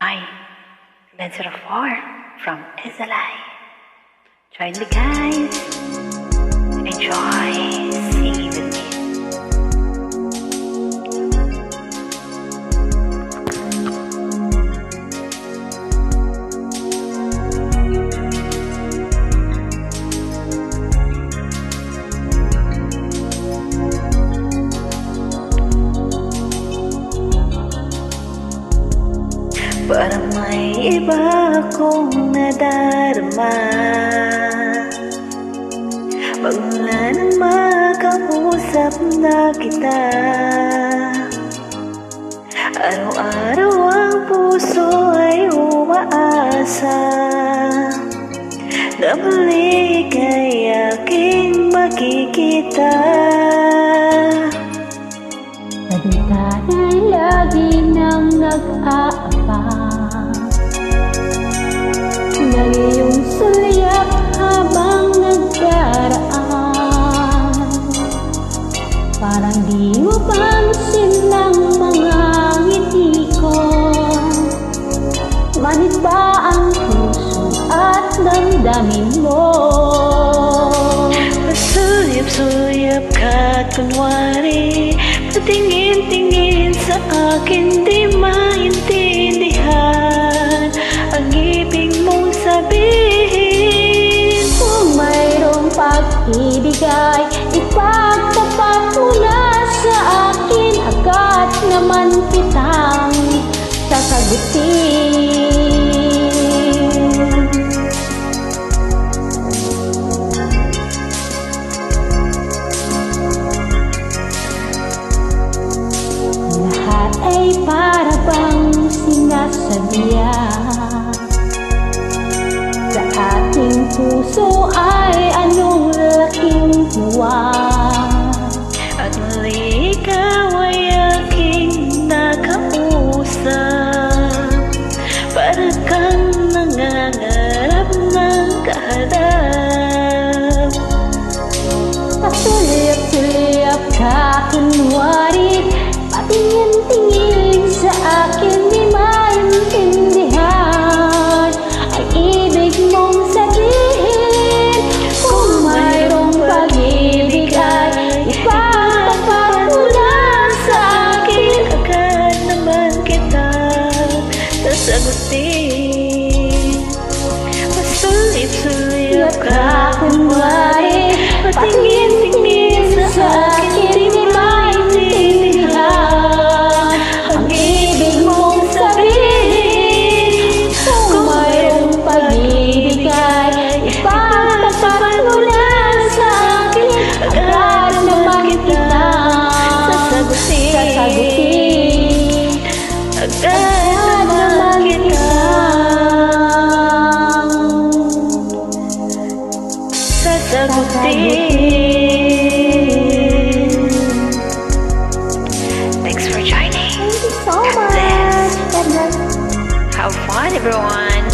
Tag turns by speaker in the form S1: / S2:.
S1: by Glenn 04 from SLI. Join me guys, enjoy singing with me.
S2: Parang may iba akong nadarama Magmula nang makausap na kita, araw-araw ang puso ay umaasa na muli kay aking makikita.
S3: Nagtana'y lagi nang nag-aabang ng iyong sulyak habang nagdaraan. Parang di mo pansin ng mga ngiti ko, manit ba ang puso at damdamin mo?
S2: Pasuyap-suyap ka't kunwari, patingin-tingin sa akin, di maintindihan ang ibig mong sabihin.
S3: Kung mayroong pag-ibig ay ipagtapat mo na sa akin, agad naman kitang sasagutin. Lahat ay para bang sinasadya, sa ating puso ay anong laking tuwa.
S2: At muli ikaw ay aking nakausap, para kang nangangarap ng kaharap.
S3: Pasuliyap-suliyap ka kunwari, patingin-tingin sa akin, di maintindihan ang ibig mong sabihin. Kung mayroong pag-ibig ay ipagtapat mo na sa akin,
S2: Agad naman kita sasagutin. Pasulip-sulip ka kunwari, patingin-tingin sa akin, di maintindihan
S3: ang ibig mong sabihin. Kung mayroong pag-ibig ay ipagtapat mo na sa akin, agad naman kita sasagutin.
S2: Agad naman kita sasagutin.
S1: Thanks for joining.
S3: Thank you so
S1: God bless.
S3: much. God bless.
S1: Have fun everyone.